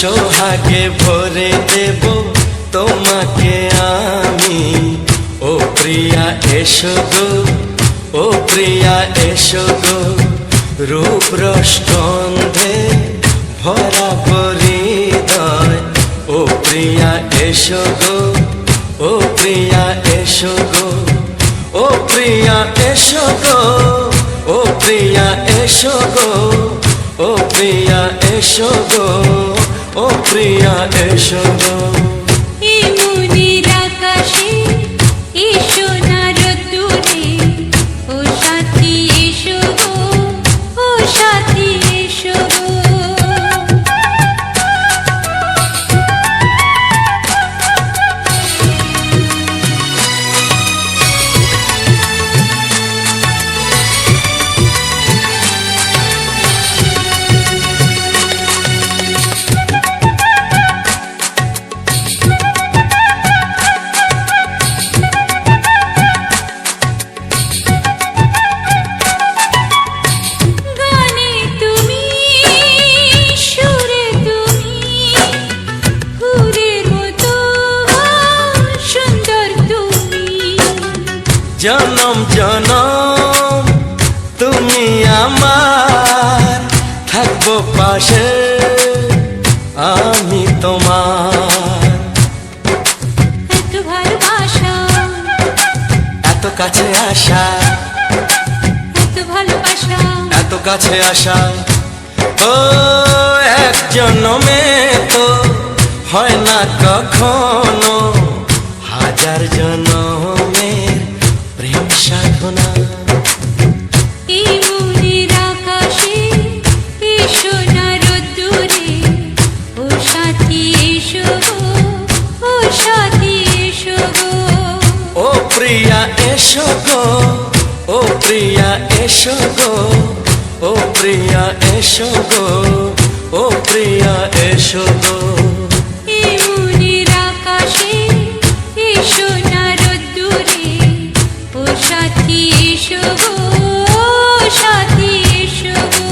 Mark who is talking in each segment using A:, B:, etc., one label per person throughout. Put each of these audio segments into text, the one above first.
A: সোহাগে ভরে দেব তোমাকে আমি। ও প্রিয়া এসো গো, ও প্রিয়া এসো গো, রূপ রস গন্ধে ভরা হৃদয়। ও প্রিয়া এসো গো, ও প্রিয়া এসো গো, ও প্রিয়া এসো গো, ও প্রিয়া এসো গো, ও প্রিয়া এসো গো, ও প্রিয়া এসো গো।
B: এই মনের আকাশে এসো না রোদ্দুরে, ও সাথী এসো গো, ও সাথী এসো গো।
A: জনম জনম তুমি আমার, থাকবো পাশে আমি তোমার।
B: এত ভালোবাসা,
A: এত কাছে আসা,
B: এত ভালোবাসা,
A: এত কাছে আসা। ও এক জন্মে তো হয় না কখনো, হাজার জন্মের প্রেম সাধনা।
B: এই মনের আকাশে এসো না রোদ্দুরে, ও সাথী এসো গো, ও সাথী এসো গো।
A: ও প্রিয়া এসো গো, ও প্রিয়া এসো গো, ও প্রিয়া এসো গো, ও প্রিয়া এসো গো।
B: এই মনের আকাশে এসো না রোদ্দুরে, ও সাথী এসো গো, ও সাথী এসো গো।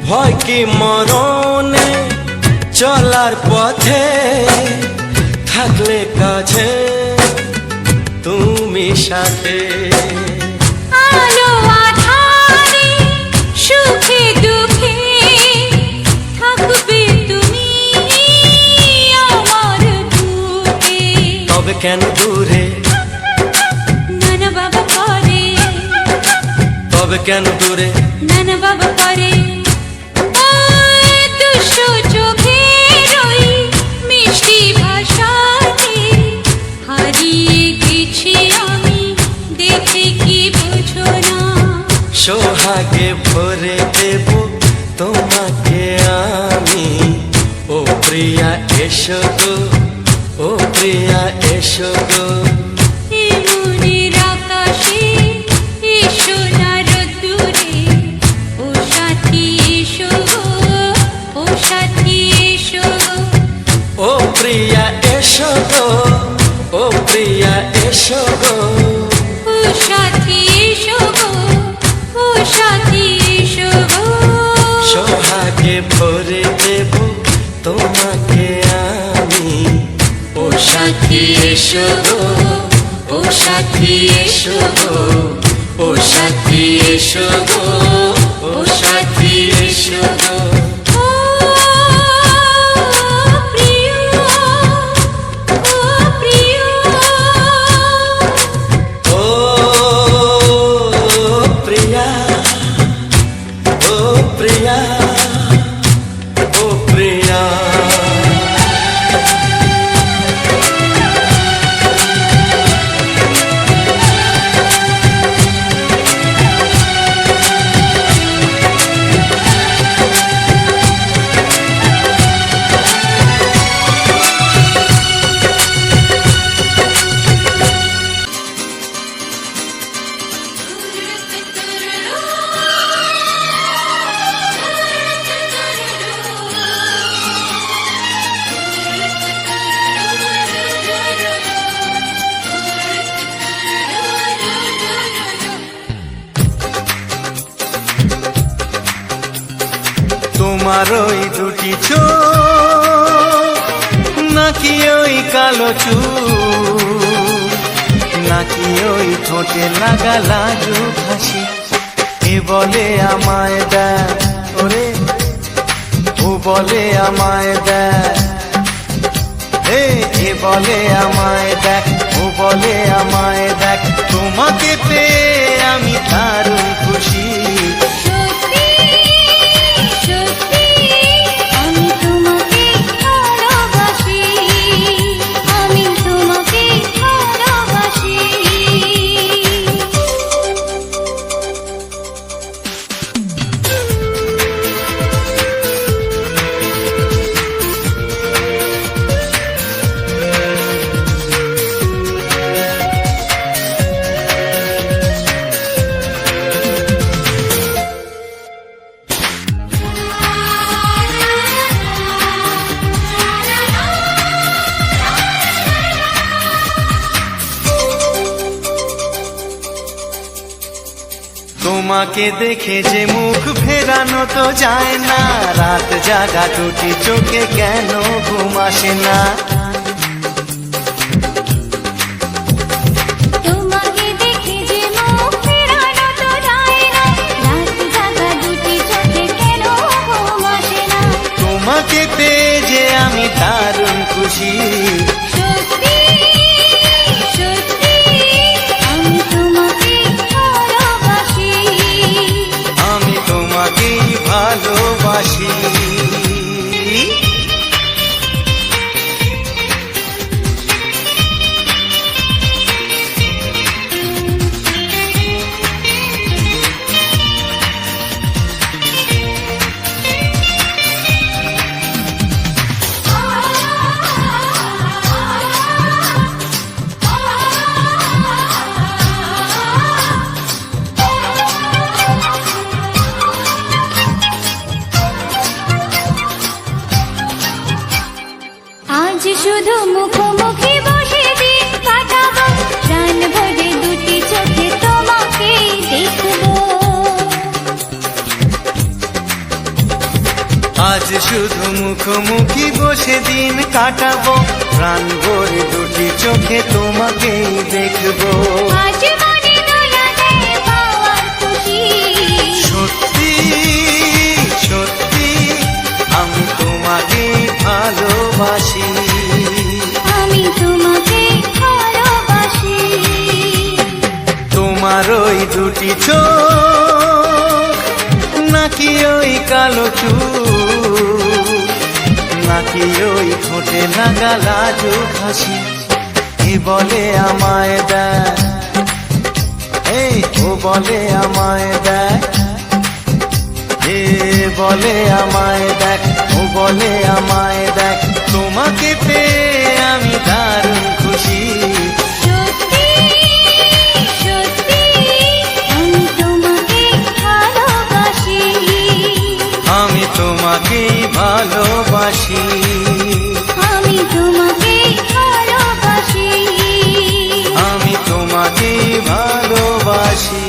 A: ভয় কি মরণে চলার পথে, থাকলে কাছে তুমি সাথে।
B: আলো আঁধারে সুখে দুঃখে থাকবে তুমি আমার বুকে।
A: তবে কেন দূরে,
B: নানা বাবা করে,
A: তবে কেন দূরে,
B: নানা বাবা করে। দুষ্ট চোখের ওই মিষ্টি ভাষাতে হারিয়ে গেছি আমি, দেখে কি বোঝো না।
A: সোহাগে ভরে দেব তোমাকে আমি। ও প্রিয়া এসো গো, ও প্রিয়া এসো গো।
B: এই মনের আকাশে এসো না রোদ্দুরে, ও সাথী এসো গো, ও সাথী এসো গো।
A: ও প্রিয়া এসো গো, ও প্রিয়া এসো গো,
B: ও সাথী এসো গো, ও সাথী এসো গো।
A: সোহাগে ভরে দেব তোমাকে আমি। ও সাথী এসো গো, ও সাথী এসো গো, ও সাথী এসো গো, ও সাথী এসো গো।
B: ও প্রিয়, ও প্রিয়,
A: ও প্রিয়া, ও প্রিয়া, ও প্রিয়া। তোমার ওই দুটি চোখ নাকি ওই কালো চুল নাকি ওই ঠোঁটে লাগা লাজুক হাসি এ বলে আমায় দেয় ওরে ও বলে আমায় দেয় এ বলে আমায় দেখ ও বলে আমায় দেখ তোমাকে পেয়ে আমি দারুণ খুশি
B: সত্যি সত্যি আমি তোমাকে ভালোবাসি আমি তোমাকে ভালোবাসি
A: তোমাকে দেখে যে মুখ ফেরানো তো যায় না রাত জাগা দুটি চোখে কেন ঘুম আসে না
B: তোমাকে দেখে যে মুখ ফেরানো তো যায় না রাত জাগা দুটি চোখে কেন ঘুম আসে না
A: তোমাকে পেয়ে যে আমি দারুণ খুশি
B: সত্যি সত্যি আমি তোমাকে ভালোবাসি
A: আমি তোমাকেই ভালোবাসি
B: আজ শুধু মুখোমুখি বসে দিন কাটাবো প্রাণ ভরে দুটি চোখে তোমাকে দেখবো
A: আজ শুধু মুখোমুখি বসে দিন কাটাবো প্রাণ ভরে দুটি চোখে তোমাকেই দেখবো
B: আজ মনে দোলা দেয় পাওয়ার খুশি
A: সত্যি সত্যি আমি তোমাকেই ভালোবাসি
B: আমি তোমাকে ভালোবাসি
A: তোমার ওই দুটি চোখ নাকি ওই কালো চুল নাকি ওই ঠোঁটে লাগা লাজুক হাসি এ বলে আমায় দেয় এই ও বলে আমায় দেয় এ বলে আমায় দেখ ও বলে আমায় দেখ তোমাকে পেয়ে আমি দারুণ খুশি
B: সত্যি সত্যি আমি তোমাকে ভালোবাসি
A: আমি তোমাকেই ভালোবাসি
B: আমি তোমাকে ভালোবাসি
A: আমি তোমাকেই ভালোবাসি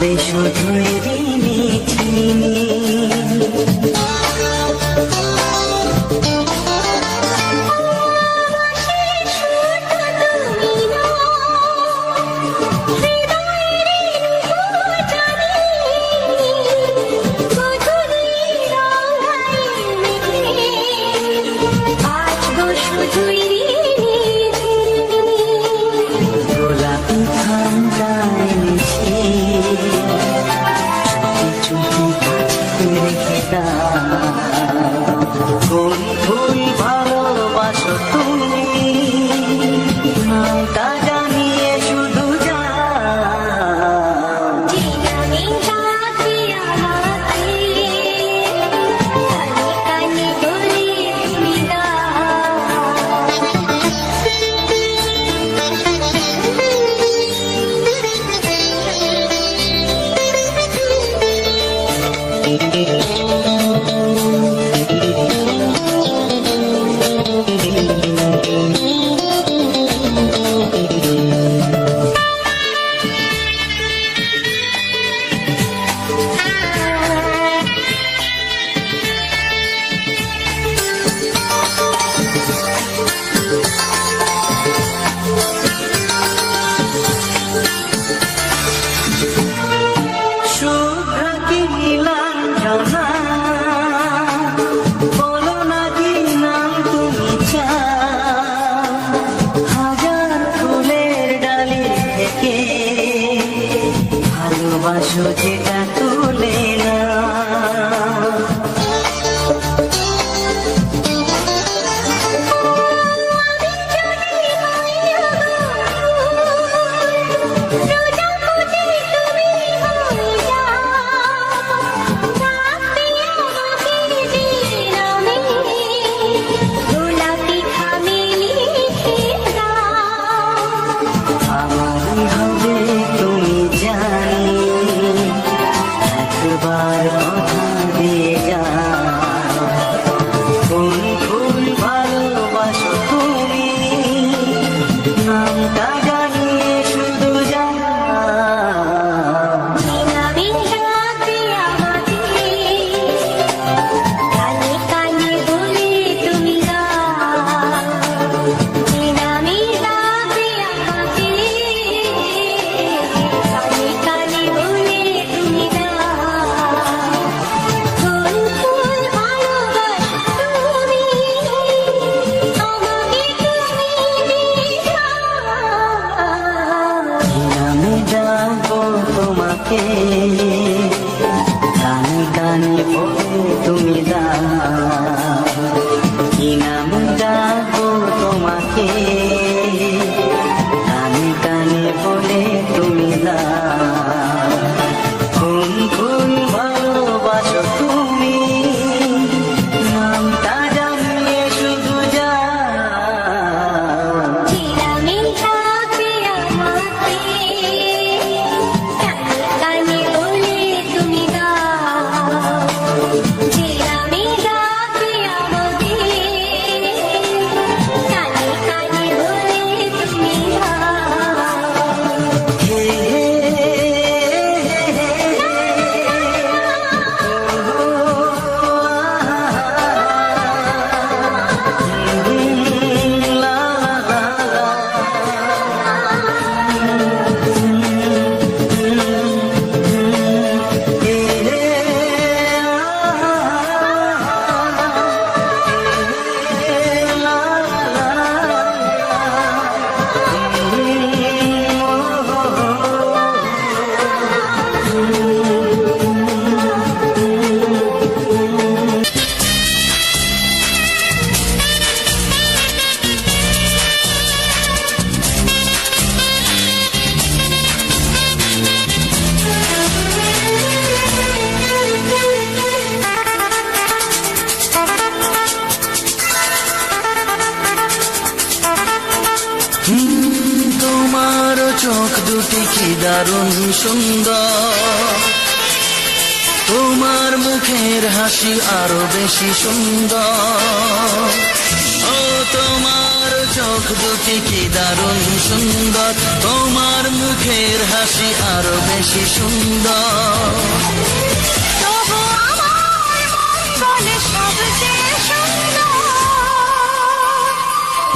C: হবে শুধুই রিমিঝিমি। গোলাপি ঠান্ডায় মিশে চুপি চুপি রেখে দাও। কোন ফুল ভালোবাসো তুমি, নামটা জানিয়ে শুধু যাও। ভালোবাসো যেটা তুলে না, আমারই হবে তুমি জানি, একবার কথা দিয়ে যাও। কোন ফুল ভালোবাসো তুমি, নামটা জানিয়ে শুধু যাও। আমি যাবো তোমাকে, কানে কানে বলে তুমি দাও। কি নাম যাবো তোমাকে, কানে কানে বলে তুমি দাও। কোন ফুল ভালোবাসো তুমি, নামটা জানিয়ে শুধু যাও।
A: তোমার চোখ দুটি কি দারুণ সুন্দর, তোমার মুখের হাসি আরো বেশি সুন্দর। ও তোমার
C: চোখ দুটি কি দারুণ সুন্দর, তোমার মুখের হাসি আরো বেশি সুন্দর।
B: তবু আমার মন বলে সবচেয়ে সুন্দর,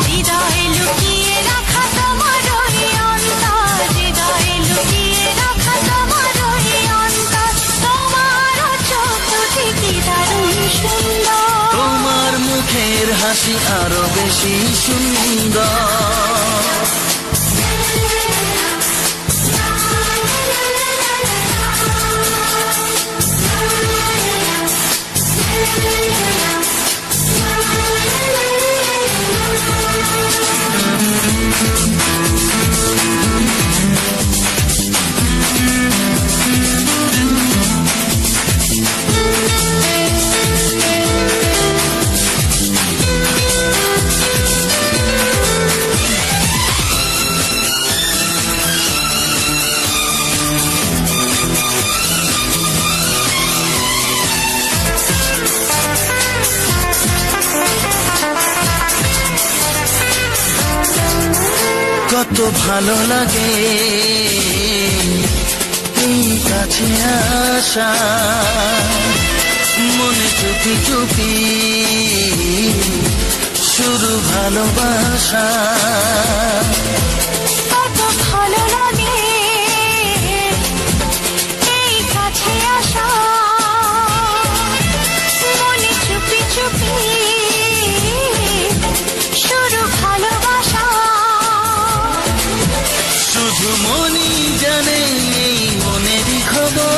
B: হৃদয়ে লুকিয়ে রাখা তোমার ওই অন্তর, হৃদয়ে লুকিয়ে রাখা তোমার ওই অন্তর। তোমার চোখ দুটি কি দারুণ সুন্দর,
C: তোমার মুখের হাসি আরো বেশি সুন্দর। কত ভালো লাগে এই কাছে আসা, মনে চুপি চুপি শুরু ভালোবাসা।
B: কত ভালো লাগে এই কাছে আসা, মনে চুপি চুপি শুরু ভালোবাসা।
C: শুধু মনই জানে এই মনেরই খবর,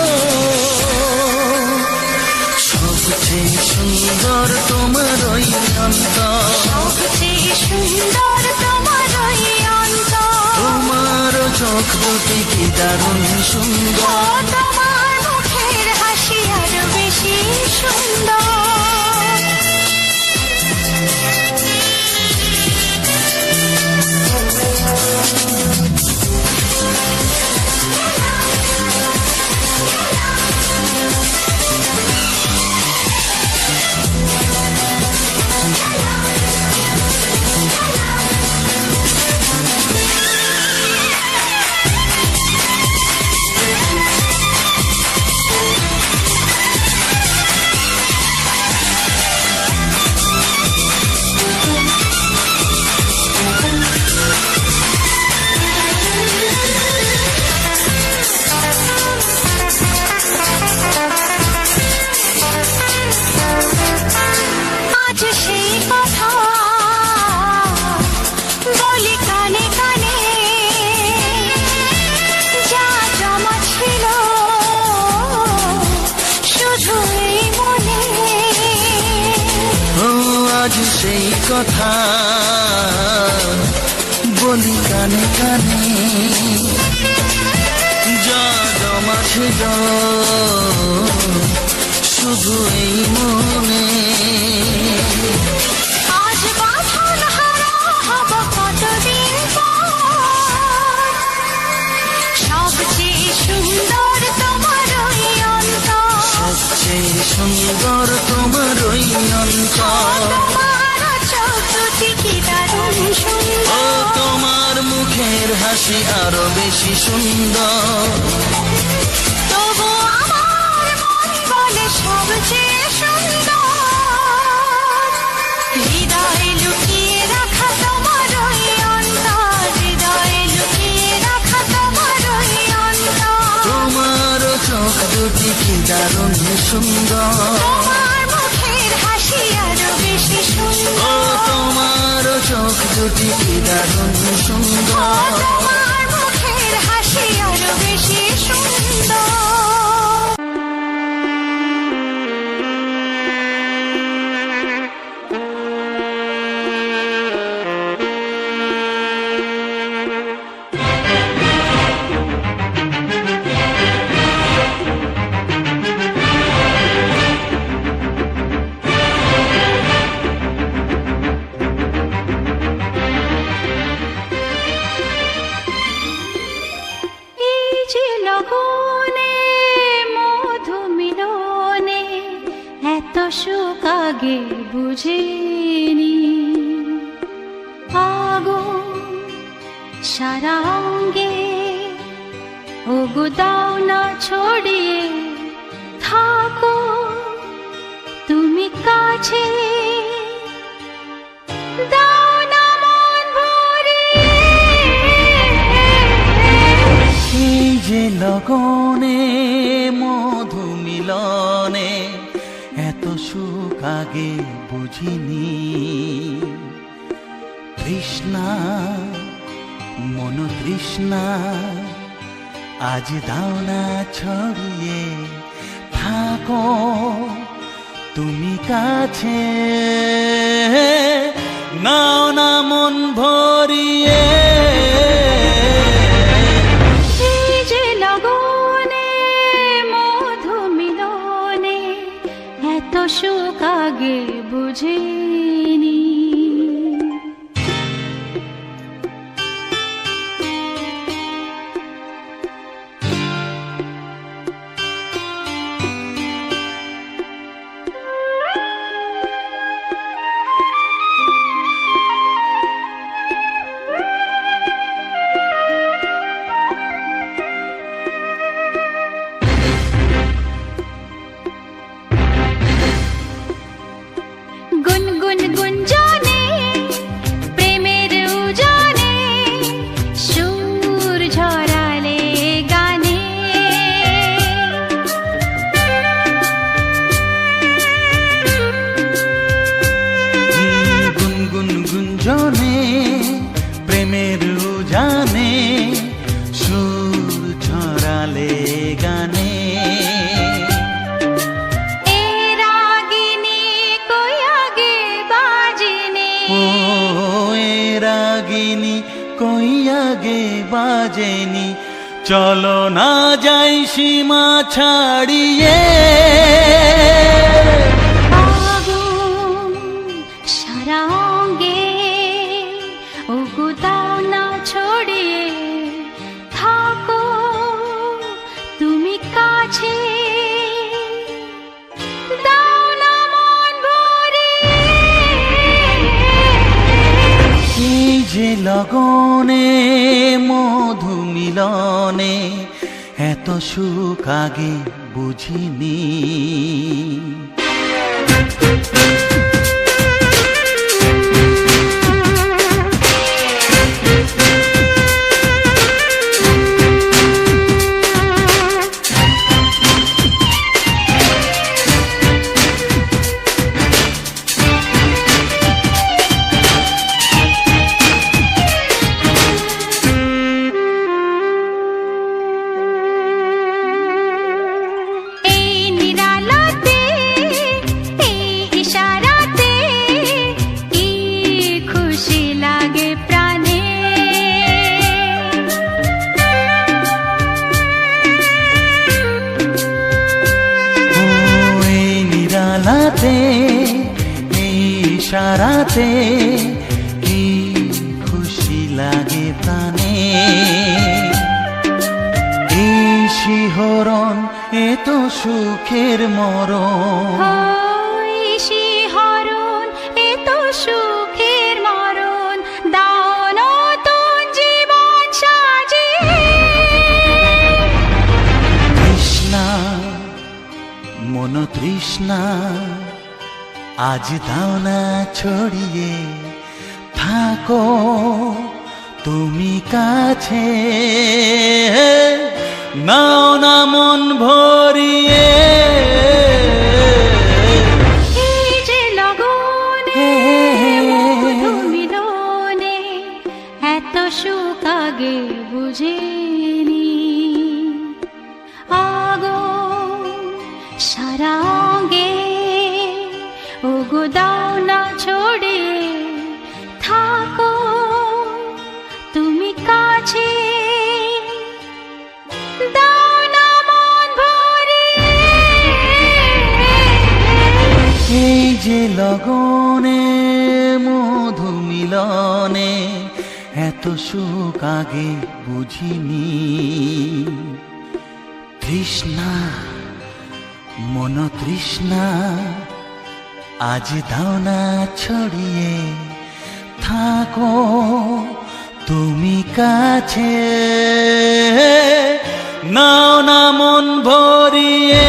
C: সবচেয়ে সুন্দর তোমার ওই অন্তর,
B: সবচেয়ে সুন্দর তোমার ওই অন্তর।
C: তোমার চোখ দুটি কি দারুণ সুন্দর,
B: তোমার মুখের হাসি আরো বেশি সুন্দর। আজ সেই কথা বলি কানে কানে, যা জমা ছিল শুধু এই মনে।
C: ও আজ সেই কথা বলি কানে কানে, যা জমা ছিল শুধু এই মনে।
B: আজ বাঁধন হারা হব কতদিন পর, সবচেয়ে সুন্দর তোমার ওই অন্তর,
C: সবচেয়ে সুন্দর তোমার ওই অন্তর।
B: তোমার চোখ দুটি কি দারুণ
C: ও
B: সুন্দর,
C: তোমার মুখের হাসি আরো বেশি সুন্দর।
B: তবু আমার মন বলে সবচেয়ে সুন্দর, হৃদয়ে লুকিয়ে রাখা তোমার ওই অন্তর, হৃদয়ে লুকিয়ে রাখা তোমার ওই অন্তর।
C: তোমার চোখ দুটি কি দারুণ সুন্দর,
B: তোমার মুখের হাসি আরো বেশি
C: ও
B: সুন্দর,
C: তোমার চোখ দুটি কি দারুণ সুন্দর।
B: তোমার মুখের হাসি আরো বেশি সুন্দর। সুখ আগে বুঝিনি। সারা অঙ্গে ওগো দাও না ছড়িয়ে থাকো তুমি কাছে দাও না মন ভরিয়ে
C: এই যে লগনে মধু মিলনে এত সুখ আগে বুঝিনি। তৃষ্ণা মন তৃষ্ণা আজ দাও না ছড়িয়ে থাকো তুমি কাছে নাও না মন ভরিয়ে।
B: এই যে লগনে মধু মিলনে এত সুখ আগে বুঝিনি। গুনগুন গুঞ্জনে প্রেমের উজানে সুর ঝরালে গানে
C: গুনগুন গুঞ্জনে প্রেমের উজানে সুর ছড়ালে গানে।
B: এ রাগিনী কই আগে বাজেনি
C: ও এ রাগিনী কই আগে বাজেনি চলো না যাই সীমা ছাড়িয়ে।
B: আগুন সারা অঙ্গে ওগো দাও না ছড়িয়ে থাকো তুমি কাছে দাও না মন ভরিয়ে।
C: এই যে লগনে মধু মিলনে এত সুখ আগে বুঝিনি।
B: এই নিরালাতে এই ইশারাতে কি খুশি লাগে প্রাণে
C: ও এই নিরালাতে এই ইশারাতে কি খুশি লাগে প্রাণে। এই শিহরণ এ তো সুখের মরণ
B: ওই শিহরণ এ তো সুখের মরণ দাও নতুন জীবন সাজিয়ে।
C: তৃষ্ণা মন তৃষ্ণা আজ দাও না ছড়িয়ে থাকো তুমি কাছে নাও না মন ভরিয়ে।
B: এই যে লগনে মধু মিলনে এত সুখ আগে বুঝিনি। আগুন সারা অঙ্গে ওগো দাও না ছড়িয়ে থাকো তুমি কাছে দাও না মন ভরিয়ে।
C: এই যে লগনে মধু মিলনে এত সুখ আগে বুঝিনি। তৃষ্ণা মন তৃষ্ণা আজ দাও না ছড়িয়ে থাকো
A: তুমি কাছে নাও না মন ভরিয়ে,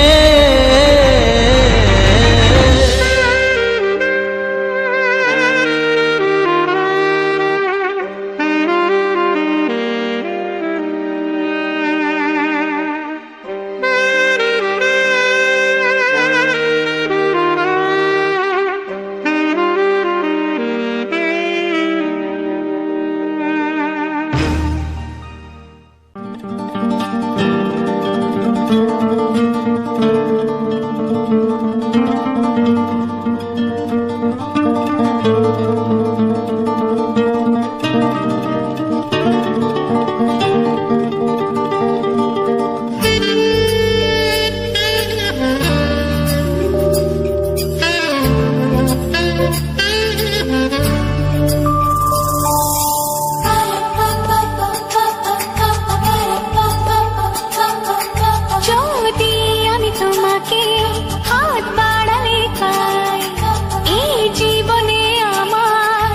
B: যদি আমি তোমাকে হাত বাড়ালে পাই, এই জীবনে আমার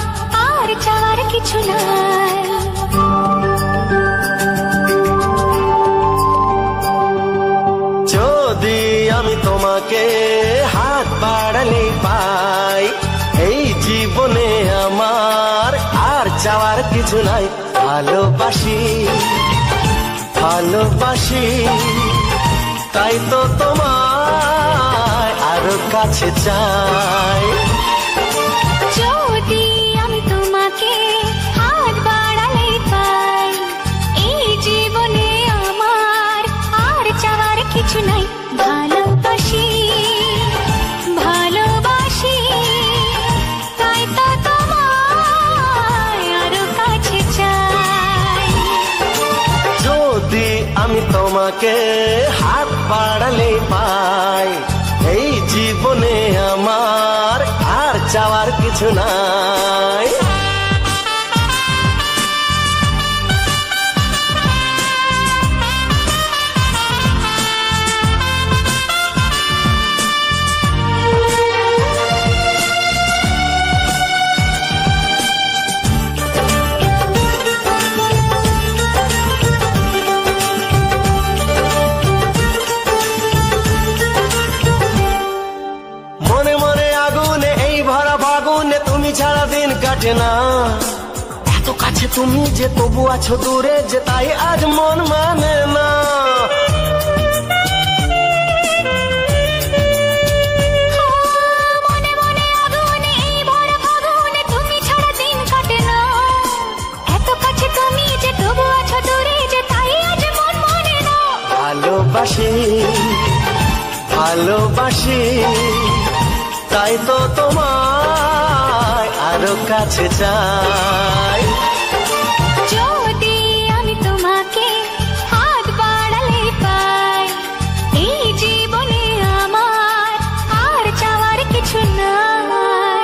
B: আর চাওয়ার কিছু নাই।
D: যদি আমি তোমাকে হাত বাড়ালে পাই, এই জীবনে আমার আর চাওয়ার কিছু নাই। ভালোবাসি ভালোবাসি তাই তো তোমায় আরো কাছে চাই।
B: যদি আমি তোমাকে হাত বাড়ালে পাই, এই জীবনে আমার আর চাওয়ার কিছু নাই। ভালোবাসি ভালোবাসি তাই তো তোমায় আরো কাছে চাই।
D: যদি আমি তোমাকে হাত বাড়ালে পাই, এই জীবনে আমার আর চাওয়ার কিছু নাই। মনে মনে আগুনে এই ভরা ফাগুনে তুমি ছাড়া দিন কাটে না। এত কাছে তুমি যে তবু আছো দূরে, যে তাই আজ মন মানে না।
B: মনে মনে আগুনে এই ভরা ফাগুনে তুমি ছাড়া দিন কাটে না। এত কাছে তুমি যে তবু আছো দূরে, যে তাই আজ মন মানে না।
D: ভালোবাসি ভালোবাসি তাই তো তোমায় আরো কাছে চাই।
B: যদি আমি তোমাকে হাত বাড়ালে পাই, এই জীবনে আমার আর চাওয়ার কিছু নাই।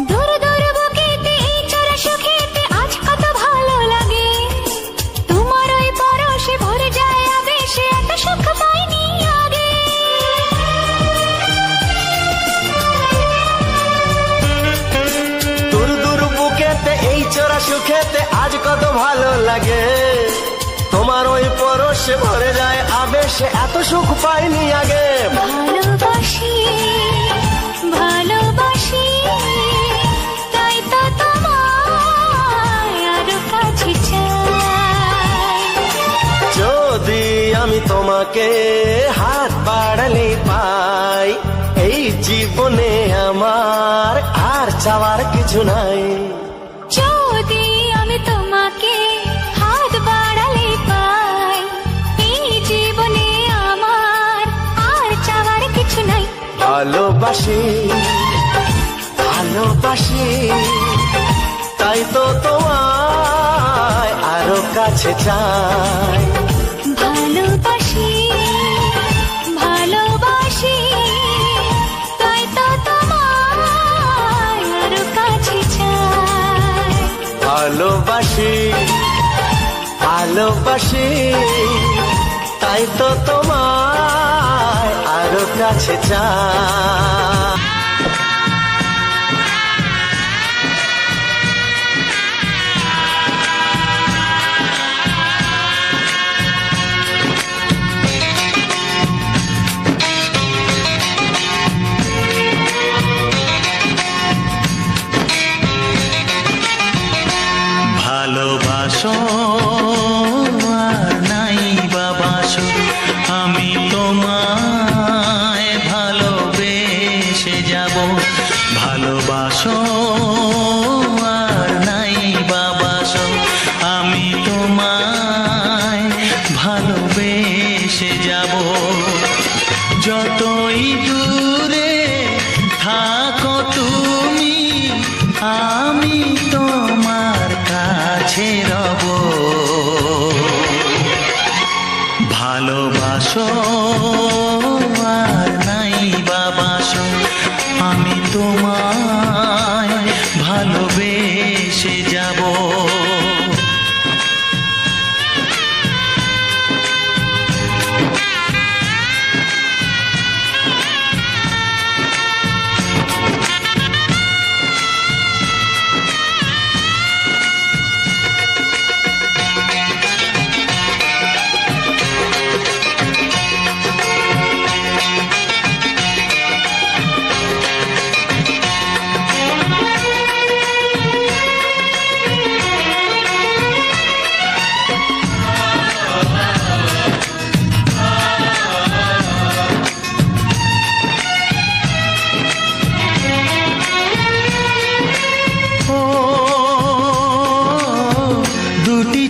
B: দূর দূর বুকেতে এই চোরা সুখেতে আজ কত ভালো লাগে। তোমার ওই পরশে ভরে যায় আবেশে, এত সুখ পাইনি আগে।
D: দূর দূর বুকেতে এই চোরা সুখেতে আজ কত ভালো লাগে। তোমার ওই পরশে ভরে যায় আবেশে, এত সুখ পাইনি আগে।
B: ভালোবাসি ভালোবাসি তাই তো তোমায় আরো কাছে চাই।
D: যদি আমি তোমাকে হাত বাড়ালে পাই, এই জীবনে আমার আর চাওয়ার কিছু নাই।
B: যদি আমি তোমাকে হাত বাড়ালে পাই, এই জীবনে আমার আর চাওয়ার কিছু নাই।
D: ভালোবাসি ভালোবাসি, তাই তো তোমায় আরো কাছে চাই।
B: ভালোবাসি ভালোবাসি, তাই তো তোমায় আরো কাছে চাই।
D: ভালোবাসি ভালোবাসি, তাই তো তোমায় আরো কাছে চাই।
C: ভালোবাসো আর নাই বাবাসো, আমি তোমায় ভালোবেসে যাব। ভালোবাসো আর নাই বাবাসো, আমি তোমায় ভালোবেসে যাব। যতই দূরে থাকো তুমি, আমি তোমার কাছে রব। ভালোবাসো আর নাই বাবাসো, আমি তোমায় ভালোবেসে যাব।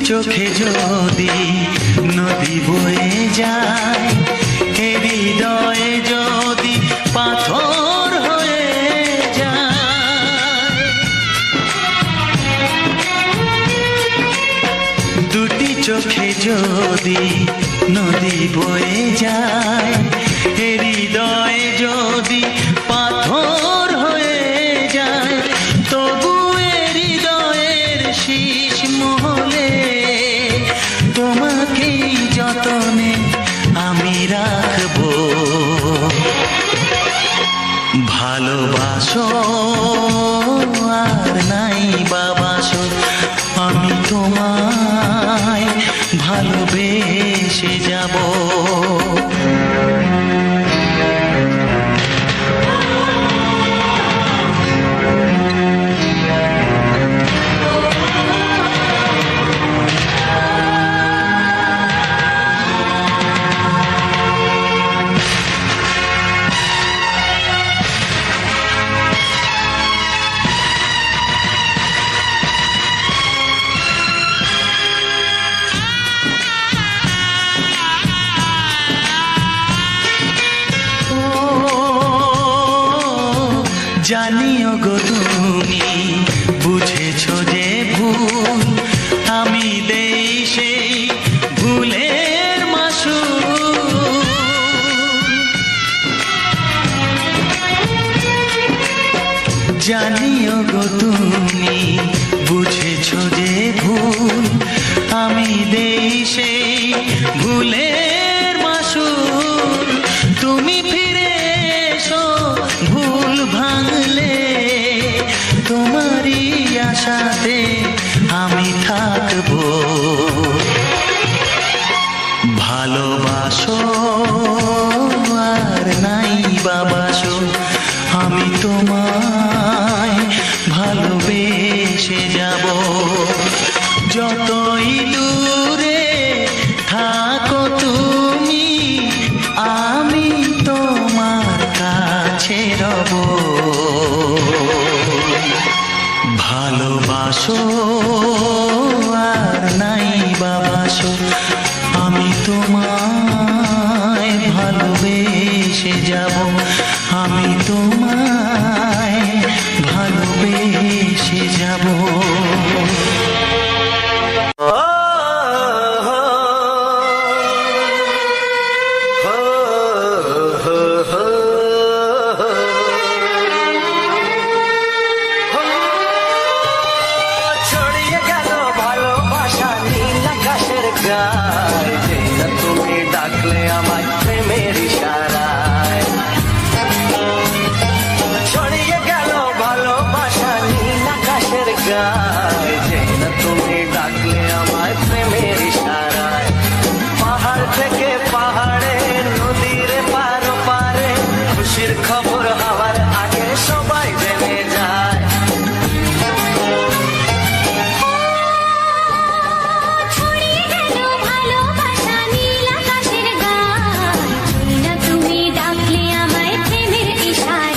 C: চোখে যদি নদী বয়ে যায়, এ হৃদয়ে যদি পাথর হয়ে যায়। দুটি চোখে যদি নদী বয়ে যায়, এ হৃদয়ে যদি পাথর হয়ে যায়, তবু এ হৃদয়ের শীষ মহলে তোমাকেই যতনে আমি রাখবো। ভালোবাসো আর নাই বাবাসো, আমি তোমায় ভালোবেসে যাব। জানিও গো তুমি বুঝেছো যে ভুল, আমি দেই সেই ভুলের মাসুল। জানিও গো তুমি বুঝেছো যে ভুল, আমি দেই সেই ভুলের মাসুল। তুমি ফিরে এসো ভুল ভাঙলে, তোমারই আশাতে আমি থাকবো। ভালোবাসো আর নাই বাবাসো, আমি তোমায় ভালোবেসে যাব। যতই দূরে থাকো তুমি, আমি তোমার কাছে রব। ভালোবাসো আর নাই বাবাসো, আমি তোমায় ভালোবেসে যাব। আমি তোমায় ভালো
D: গায়, যে না তুমি ডাকলে আমায় প্রেমের ইশারায়। ছড়িয়ে গেল ভালোবাসা নীল আকাশের গায়, যে না তুমি ডাকলে আমায় প্রেমের ইশারায়। পাহাড় থেকে পাহাড়ে নদীর পার পারে খুশির খবর হওয়ার আগে সবাই জেনে যায়।
B: ছড়িয়ে গেল ভালোবাসা নীল আকাশের গায়, যে না তুমি ডাকলে আমায় প্রেমের ইশারায়।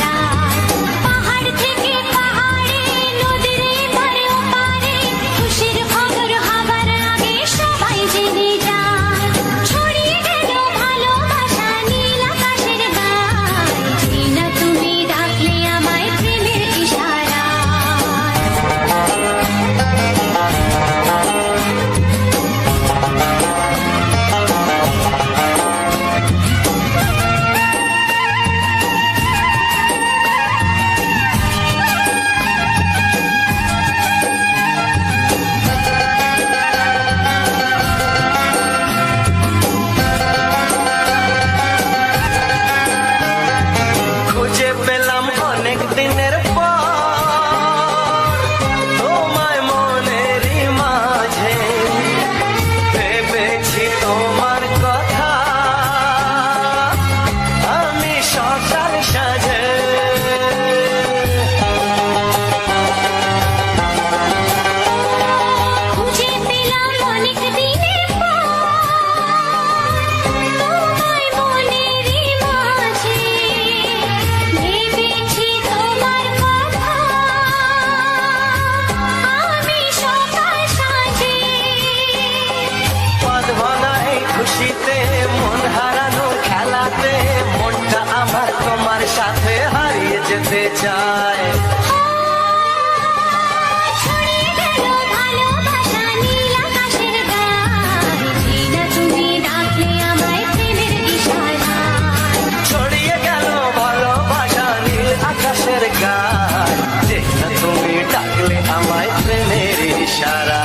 B: পাহাড় থেকে পাহাড়ে নদীর এপারে ওপারে খুশির খবর হবার আগে সবাই জেনে যায়। ছড়িয়ে গেল ভালোবাসা নীল আকাশের গায়, যে না তুমি ডাকলে আমায় প্রেমের ইশারায়।
D: খুঁজে পেলাম অনেক দিনের পর তোমায় মনেরই মাঝে, ভেবেছি তোমার কথা আমি সকাল সাজে।
B: খুঁজে পেলাম অনেক দিনের পর তোমায় মনেরই মাঝে, ভেবেছি তোমার কথা আমি সকাল সাজে।
D: পদ ভরা এই খুশিতে মন হারানো খেলাতে মনটা আমার তোমার সাথে হারিয়ে যেতে চায়।
B: ছড়িয়ে গেল ভালোবাসা নীল আকাশের গায়, যে না তুমি ডাকলে আমায় প্রেমের ইশারায়।
D: ছড়িয়ে গেল ভালোবাসা নীল আকাশের গায়, যে না তুমি ডাকলে আমায় প্রেমের ইশারা।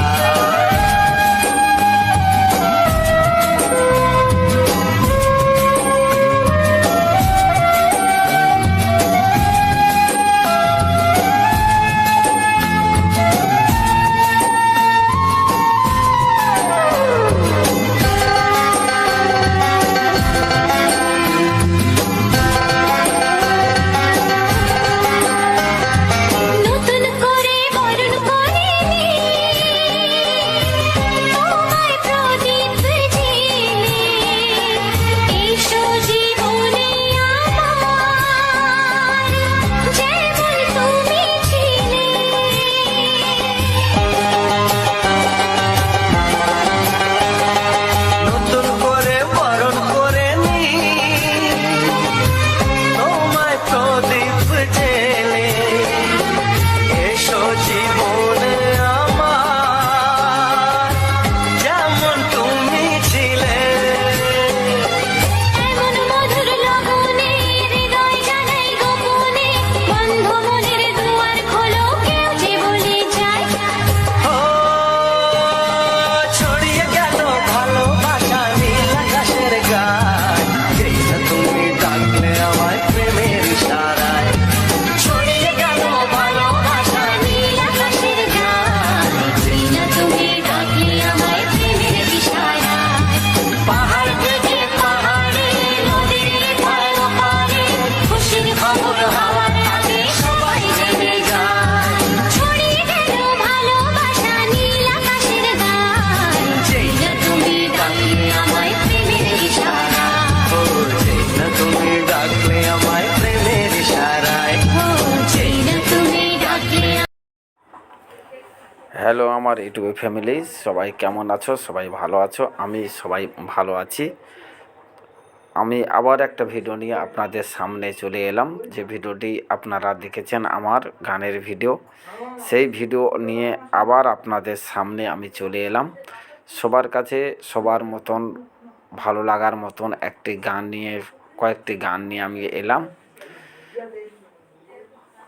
B: নতুন করে বরণ করে নি তোমায় প্রদীপ জেলে, এসো জীবনে আমার যেমন তুমি ছিলে।
D: নতুন করে বরণ করে নি তোমায় প্রদীপ জেলে, এসো জীবনে আমার যেমন তুমি ছিলে।
B: এমন মধুর লগনে হৃদয় জানাই গোপনে, বন্ধ মনের দুয়ার খোলো কেউ যে বলে যায়।
D: ও ছড়িয়ে গেল ভালোবাসা নীল আকাশের গায়, যে না তুমি ডাকলে আমায় প্রেমের ইশারায়। ছড়িয়ে গেল ভালোবাসা
B: নীল আকাশের গায়, যে না তুমি ডাকলে আমায় প্রেমের ইশারায়।
D: পাহাড় থেকে পাহাড়ে
B: নদীর এপার ওপারে খুশির খবর হওয়ার আগে সবাই জেনে যায়। ছড়িয়ে গেল ভালোবাসা নীল আকাশের গায়, যে না তুমি ডাকলে আমায় প্রেমের ইশারায়।
D: ও যে না তুমি ডাকলে আমায় প্রেমের ইশারায়।
B: ও যে না তুমি ডাকলে
E: হ্যালো আমার ইউটিউব ফ্যামিলি, সবাই কেমন আছো? সবাই ভালো আছো? আমি সবাই ভালো আছি। আমি আবার একটা ভিডিও নিয়ে আপনাদের সামনে চলে এলাম। যে ভিডিওটি আপনারা দেখেছেন আমার গানের ভিডিও, সেই ভিডিও নিয়ে আবার আপনাদের সামনে আমি চলে এলাম। সবার কাছে সবার মতন ভালো লাগার মতন একটি গান নিয়ে, কয়েকটি গান নিয়ে আমি এলাম।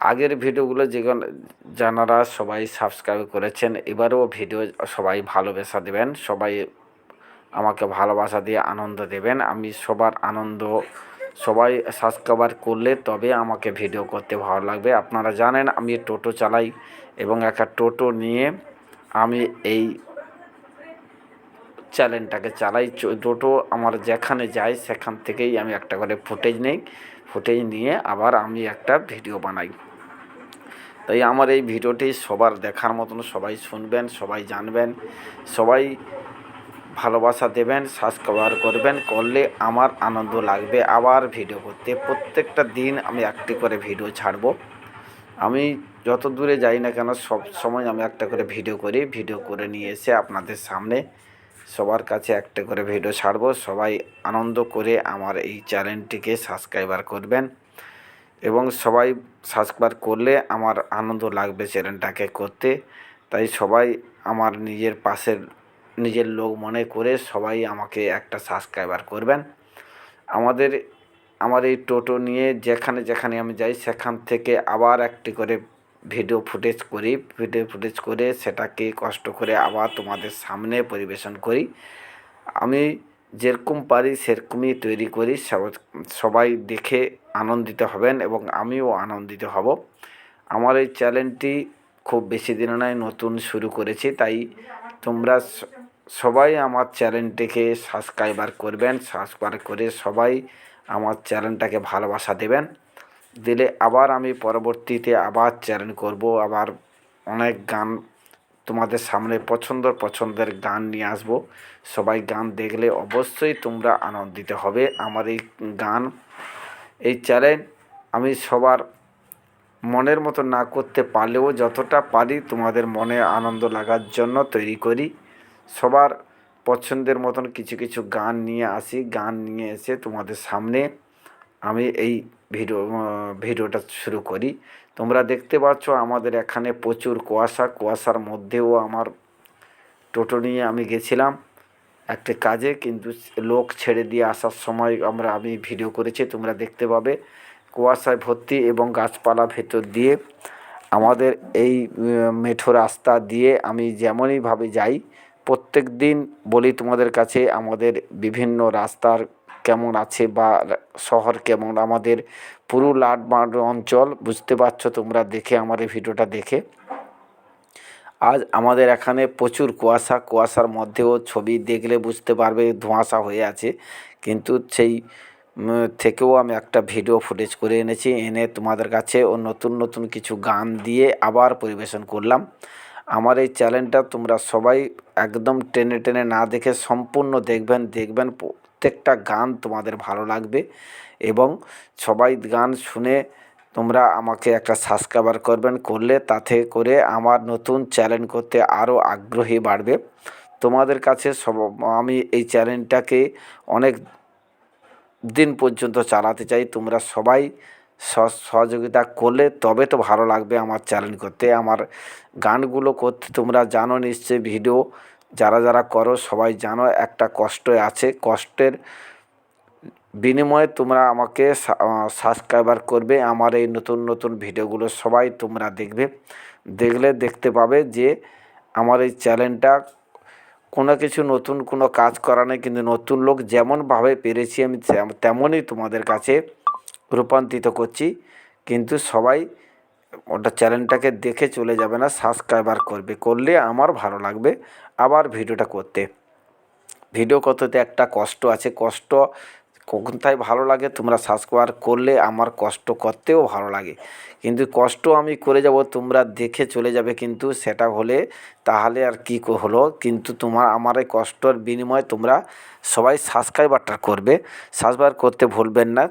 E: আগের ভিডিওগুলো যেগুলো যারা সবাই সাবস্ক্রাইব করেছেন, এবারেও ভিডিও সবাই ভালোবাসা দেবেন, সবাই আমাকে ভালোবাসা দিয়ে আনন্দ দেবেন। আমি সবার আনন্দ, সবাই সাবস্ক্রাইবার করলে তবে আমাকে ভিডিও করতে ভালো লাগবে। আপনারা জানেন আমি টোটো চালাই এবং একটা টোটো নিয়ে আমি এই চ্যানেলটাকে চালাই। টোটো আমার যেখানে যাই সেখান থেকেই আমি একটা করে ফুটেজ নিই, ফুটেজ নিয়ে আবার আমি একটা ভিডিও বানাই। তাই আমার এই ভিডিওটি সবার দেখার মতন, সবাই শুনবেন, সবাই জানবেন, সবাই ভালোবাসা দেবেন, সাবস্ক্রাইব করবেন, করলে আমার আনন্দ লাগবে আবার ভিডিও করতে। প্রত্যেকটা দিন আমি একটি করে ভিডিও ছাড়বো। আমি যত দূরে যাই না কেন সব সময় আমি একটা করে ভিডিও করি, ভিডিও করে নিয়ে এসে আপনাদের সামনে সবার কাছে একটা করে ভিডিও ছাড়বো। সবাই আনন্দ করে আমার এই চ্যানেলটিকে সাবস্ক্রাইবার করবেন এবং সবাই সাবস্ক্রাইব করলে আমার আনন্দ লাগবে চ্যানেলটাকে করতে। তাই সবাই আমার নিজের লোক মনে করে সবাই আমাকে একটা সাবস্ক্রাইবার করবেন। আমার এই টোটো নিয়ে যেখানে যেখানে আমি যাই সেখান থেকে আবার একটি করে ভিডিও ফুটেজ করে সেটাকে কষ্ট করে আবার তোমাদের সামনে পরিবেশন করি। আমি যেরকম পারি সেরকমই তৈরি করি। সবাই দেখে আনন্দিত হবেন এবং আমিও আনন্দিত হব। আমার এই চ্যানেলটি খুব বেশি দিন নয়, নতুন শুরু করেছি। তাই তোমরা সবাই আমার চ্যানেলটিকে সাবস্ক্রাইবার করবেন, সাবস্ক্রাইব করে সবাই আমার চ্যানেলটাকে ভালোবাসা দেবেন। দিলে আবার আমি পরবর্তীতে আবার চ্যানেল করব, আবার অনেক গান তোমাদের সামনে পছন্দের গান নিয়ে আসব। সবাই গান দেখলে অবশ্যই তোমরা আনন্দিত হবে। আমার এই চ্যানেল আমি সবার মনের মতো না করতে পারলেও যতটা পারি তোমাদের মনে আনন্দ লাগার জন্য তৈরি করি। সবার পছন্দের মতন কিছু কিছু গান নিয়ে আসি, গান নিয়ে এসে তোমাদের সামনে আমি এই ভিডিওটা শুরু করি। তোমরা দেখতে পাচ্ছ আমাদের এখানে প্রচুর কুয়াশার মধ্যেও আমার টোটো নিয়ে আমি গেছিলাম একটা কাজে, কিন্তু লোক ছেড়ে দিয়ে আসার সময় আমি ভিডিও করেছি, তোমরা দেখতে পাবে। কুয়াশায় ভর্তি এবং গাছপালা ভেতর দিয়ে আমাদের এই মেঠো রাস্তা দিয়ে আমি যেমনইভাবে যাই, প্রত্যেক দিন বলি তোমাদের কাছে আমাদের বিভিন্ন রাস্তার কেমন আছে বা শহর কেমন। আমাদের পুরো লাটমাট অঞ্চল বুঝতে পারছো তোমরা দেখে, আমার এই ভিডিওটা দেখে। আজ আমাদের এখানে প্রচুর কুয়াশার মধ্যেও ছবি দেখলে বুঝতে পারবে ধোঁয়াশা হয়ে আছে, কিন্তু সেই থেকেও আমি একটা ভিডিও ফুটেজ করে এনেছি, এনে তোমাদের কাছে ও নতুন কিছু গান দিয়ে আবার পরিবেশন করলাম। আমার এই চ্যানেলটা তোমরা সবাই একদম টেনে না দেখে সম্পূর্ণ দেখবেন। প্রত্যেকটা গান তোমাদের ভালো লাগবে এবং সবাই গান শুনে তোমরা আমাকে একটা সাবস্ক্রাইবার করলে তাতে করে আমার নতুন চ্যানেল করতে আরও আগ্রহী বাড়বে। তোমাদের কাছে আমি এই চ্যানেলটাকে অনেক দিন পর্যন্ত চালাতে চাই। তোমরা সবাই সহযোগিতা করলে তবে তো ভালো লাগবে আমার চ্যানেল করতে। আমার গানগুলো করতে তোমরা জানো নিশ্চয়ই, ভিডিও যারা করো সবাই জানো একটা কষ্ট আছে, কষ্টের বিনিময়ে তোমরা আমাকে সাবস্ক্রাইবার করবে। আমার এই নতুন ভিডিওগুলো সবাই তোমরা দেখতে পাবে যে আমার এই চ্যানেলটা কোনো কিছু নতুন কোনো কাজ করা নেই, কিন্তু নতুন লোক যেমনভাবে পেরেছি আমি তেমনই তোমাদের কাছে রূপান্তরিত করছি। কিন্তু সবাই ওটা চ্যানেলটাকে দেখে চলে যাবে না, সাবস্ক্রাইবার করলে আমার ভালো লাগবে আবার ভিডিওটা করতে। ভিডিও করতে একটা কষ্ট আছে, কষ্ট কোথায় ভালো লাগে তোমরা সাবস্ক্রাইব করলে আমার কষ্ট করতেও ভালো লাগে, কিন্তু কষ্ট আমি করে যাব তোমরা দেখে চলে যাবে, কিন্তু সেটা হলে তাহলে আর কি হলো। কিন্তু আমার এই কষ্টর বিনিময়ে তোমরা সবাই সাবস্ক্রাইবারটা করবে, সাবস্ক্রাইব করতে ভুলবেন না।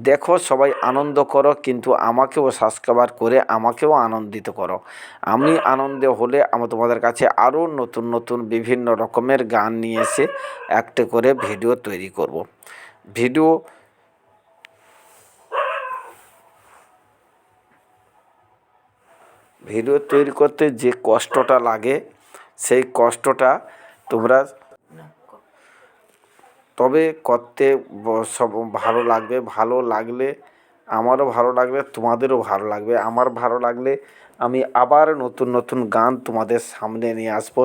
E: দেখো সবাই আনন্দ করো, কিন্তু আমাকেও সাবস্ক্রাইবার করে আমাকেও আনন্দিত করো। আমি আনন্দে হলে আমি তোমাদের কাছে আরও নতুন বিভিন্ন রকমের গান নিয়ে এসে একটা করে ভিডিও তৈরি করব। ভিডিও তৈরি করতে যে কষ্টটা লাগে সেই কষ্টটা তোমরা তবে করতে সব ভালো লাগবে। ভালো লাগলে আমারও ভালো লাগবে, তোমাদেরও ভালো লাগবে। আমার ভালো লাগলে আমি আবার নতুন নতুন গান তোমাদের সামনে নিয়ে আসবো।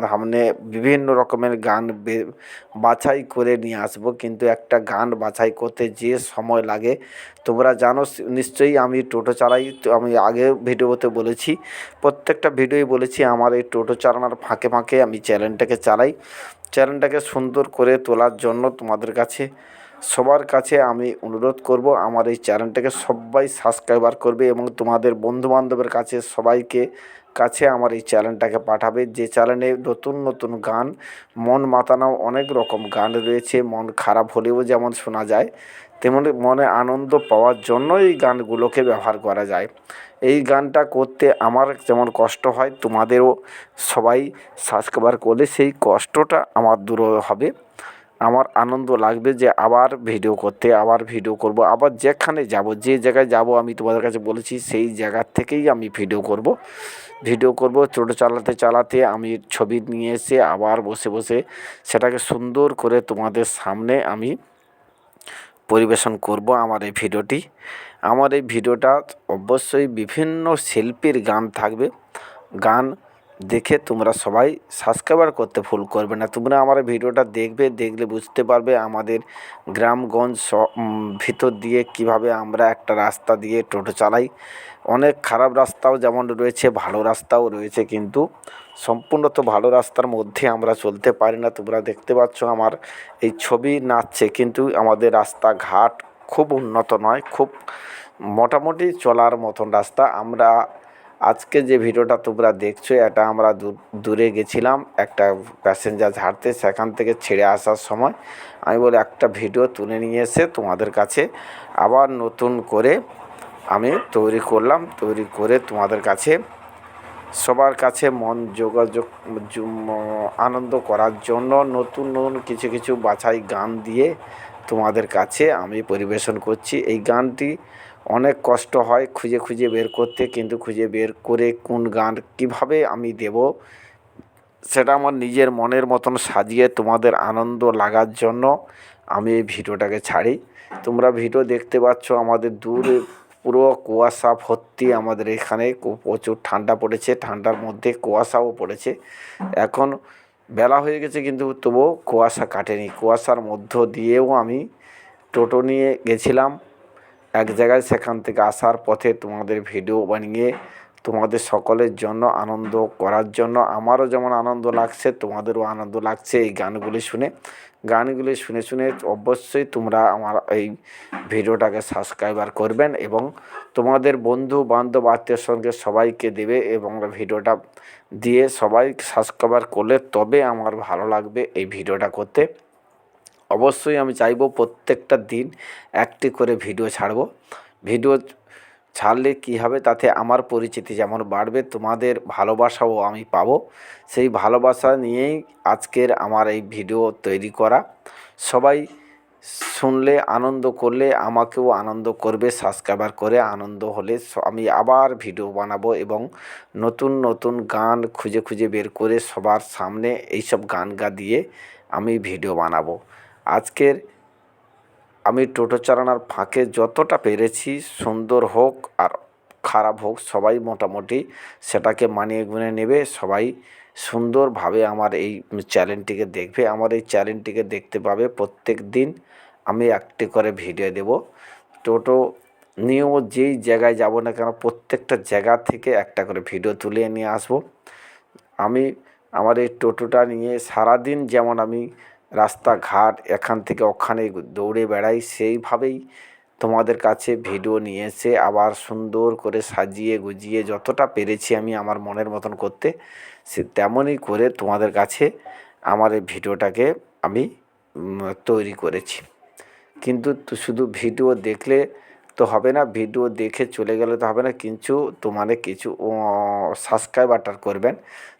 E: সামনে বিভিন্ন রকমের গান বাছাই করে নিয়ে আসবো, কিন্তু একটা গান বাছাই করতে যে সময় লাগে তোমরা জানো নিশ্চয়ই। আমি টোটো চালাই, তো আমি আগে ভিডিওতে বলেছি, প্রত্যেকটা ভিডিওই বলেছি, আমার এই টোটো চালানোর ফাঁকে ফাঁকে আমি চ্যানেলটাকে চালাই। চ্যানেলটাকে সুন্দর করে তোলার জন্য তোমাদের কাছে সবার কাছে আমি অনুরোধ করব, আমার এই চ্যানেলটাকে সবাই সাবস্ক্রাইবার করবে এবং তোমাদের বন্ধুবান্ধবের কাছে সবাইকে কাছে আমার এই চ্যানেলটাকে পাঠাবে। যে চ্যানেলে নতুন নতুন গান, মন মাতানো অনেক রকম গান রয়েছে, মন খারাপ হলেও যেমন শোনা যায়, তেমনি মনে আনন্দ পাওয়ার জন্য এই গানগুলোকে ব্যবহার করা যায়। এই গানটা করতে আমার যেমন কষ্ট হয়, তোমাদেরও সবাই সাবস্ক্রাইবার করলে সেই কষ্টটা আমার দূর হবে। আমার আনন্দ লাগবে যে আবার ভিডিও করতে, আবার ভিডিও করব, আবার যেখানে যাব, যে জায়গায় যাব আমি তোমাদের কাছে বলেছি সেই জায়গার থেকেই আমি ভিডিও করব। টোটো চালাতে চালাতে আমি ছবি নিয়ে এসে আবার বসে বসে সেটাকে সুন্দর করে তোমাদের সামনে আমি পরিবেশন করব। আমার এই ভিডিওটা অবশ্যই বিভিন্ন শিল্পীর গান থাকবে। গান দেখে তোমরা সবাই সাবস্ক্রাইবার করতে ভুল করবে না। তোমরা আমার ভিডিওটা দেখলে বুঝতে পারবে আমাদের গ্রামগঞ্জ ভিতর দিয়ে কিভাবে আমরা একটা রাস্তা দিয়ে টোটো চালাই। অনেক খারাপ রাস্তাও যেমন রয়েছে, ভালো রাস্তাও রয়েছে, কিন্তু সম্পূর্ণত ভালো রাস্তার মধ্যে আমরা চলতে পারি না। তোমরা দেখতে পাচ্ছ আমার এই ছবি নাচছে, কিন্তু আমাদের রাস্তাঘাট খুব উন্নত নয়, খুব মোটামুটি চলার মতন রাস্তা। আমরা আজকে যে ভিডিওটা তোমরা দেখছো, এটা আমরা দূরে গেছিলাম একটা প্যাসেঞ্জার ঝাড়তে, সেখান থেকে ছেড়ে আসার সময় আমি বলে একটা ভিডিও তুলে নিয়ে এসে তোমাদের কাছে আবার নতুন করে আমি তৈরি করে তোমাদের কাছে সবার কাছে মন যোগাযোগ আনন্দ করার জন্য নতুন নতুন কিছু বাছাই গান দিয়ে তোমাদের কাছে আমি পরিবেশন করছি। এই গানটি অনেক কষ্ট হয় খুঁজে বের করতে, কিন্তু খুঁজে বের করে কোন গান কিভাবে আমি দেব সেটা আমার নিজের মনের মতন সাজিয়ে তোমাদের আনন্দ লাগার জন্য আমি এই ভিডিওটাকে ছাড়ি। তোমরা ভিডিও দেখতে পাচ্ছ, আমাদের দূরে পুরো কুয়াশা ভর্তি। আমাদের এখানে প্রচুর ঠান্ডা পড়েছে, ঠান্ডার মধ্যে কুয়াশাও পড়েছে। এখন বেলা হয়ে গেছে কিন্তু তবুও কুয়াশা কাটেনি। কুয়াশার মধ্য দিয়েও আমি টোটো নিয়ে গেছিলাম এক জায়গায়, সেখান থেকে আসার পথে তোমাদের ভিডিও বানিয়ে তোমাদের সকলের জন্য আনন্দ করার জন্য আমারও যেমন আনন্দ লাগছে, তোমাদেরও আনন্দ লাগছে এই গানগুলি শুনে অবশ্যই তোমরা আমার এই ভিডিওটাকে সাবস্ক্রাইবার করবেন এবং তোমাদের বন্ধু বান্ধব আত্মীয় সঙ্গে সবাইকে দেবে, এবং ভিডিওটা দিয়ে সবাই সাবস্ক্রাইবার করলে তবে আমার ভালো লাগবে এই ভিডিওটা করতে। অবশ্যই আমি চাইবো প্রত্যেকটা দিন একটি করে ভিডিও ভিডিও ছাড়লে কী হবে, তাতে আমার পরিচিতি যেমন বাড়বে, তোমাদের ভালোবাসাও আমি পাবো। সেই ভালোবাসা নিয়েই আজকের আমার এই ভিডিও তৈরি করা। সবাই শুনলে আনন্দ করলে আমাকেও আনন্দ করবে, সাবস্ক্রাইবার করে আনন্দ হলে আমি আবার ভিডিও বানাবো এবং নতুন নতুন গান খুঁজে বের করে সবার সামনে এইসব গান দিয়ে আমি ভিডিও বানাবো। আজকের আমি টোটো চালানোর ফাঁকে যতটা পেরেছি, সুন্দর হোক আর খারাপ হোক, সবাই মোটামুটি সেটাকে মানিয়ে গুনে নেবে। সবাই সুন্দরভাবে আমার এই চ্যানেলটিকে দেখবে। আমার এই চ্যানেলটিকে দেখতে পাবে প্রত্যেক দিন আমি একটি করে ভিডিও দেব। টোটো নিয়েও যেই জায়গায় যাব না কেন, প্রত্যেকটা জায়গা থেকে একটা করে ভিডিও তুলে নিয়ে আসবো। আমি আমার এই টোটোটা নিয়ে সারাদিন যেমন আমি রাস্তাঘাট এখান থেকে ওখানে দৌড়ে বেড়াই, সেইভাবেই তোমাদের কাছে ভিডিও নিয়ে এসে আবার সুন্দর করে সাজিয়ে গুজিয়ে যতটা পেরেছি আমি আমার মনের মতন করতে, সে তেমনই করে তোমাদের কাছে আমার এই ভিডিওটাকে আমি তৈরি করেছি। কিন্তু শুধু ভিডিও দেখলে তো হবে না, ভিডিও দেখে চলে গেলে তো হবে না, কিন্তু তোমাদের কিছু সাবস্ক্রাইবারটা করবেন।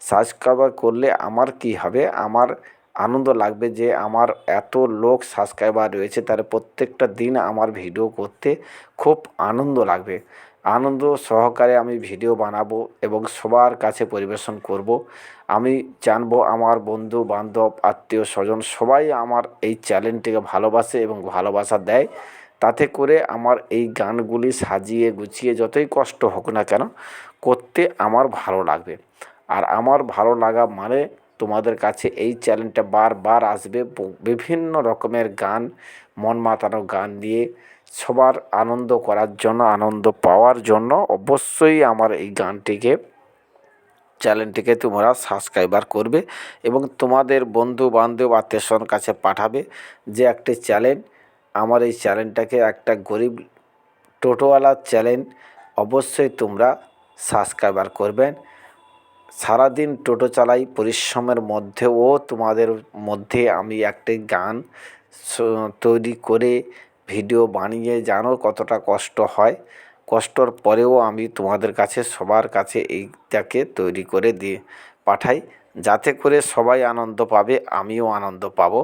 E: সাবস্ক্রাইবার করলে আমার কি হবে, আমার আনন্দ লাগবে যে আমার এত লোক সাবস্ক্রাইবার রয়েছে, তার প্রত্যেকটা দিন আমার ভিডিও করতে খুব আনন্দ লাগবে। আনন্দ সহকারে আমি ভিডিও বানাবো এবং সবার কাছে পরিবেশন করব। আমি জানবো আমার বন্ধু বান্ধব আত্মীয় স্বজন সবাই আমার এই চ্যানেলটিকে ভালোবাসে এবং ভালোবাসা দেয়। তাতে করে আমার এই গানগুলি সাজিয়ে গুছিয়ে যতই কষ্ট হোক না কেন করতে আমার ভালো লাগবে। আর আমার ভালো লাগা মানে তোমাদের কাছে এই চ্যানেলটা বারবার আসবে বিভিন্ন রকমের গান, মন মাতানো গান দিয়ে সবার আনন্দ করার জন্য, আনন্দ পাওয়ার জন্য অবশ্যই আমার এই চ্যানেলটিকে তোমরা সাবস্ক্রাইবার করবে এবং তোমাদের বন্ধু বান্ধব আত্মীয়স্বজনের কাছে পাঠাবে যে একটি চ্যানেল, আমার এই চ্যানেলটাকে একটা গরিব টোটোওয়ালার চ্যানেল, অবশ্যই তোমরা সাবস্ক্রাইবার করবেন। সারাদিন টোটো চালাই, পরিশ্রমের মধ্যেও তোমাদের মধ্যে আমি একটি গান তৈরি করে ভিডিও বানিয়ে জানো কতটা কষ্ট হয়, কষ্টর পরেও আমি তোমাদের কাছে সবার কাছে এইটাকে তৈরি করে দিয়ে পাঠাই, যাতে করে সবাই আনন্দ পাবে, আমিও আনন্দ পাবো।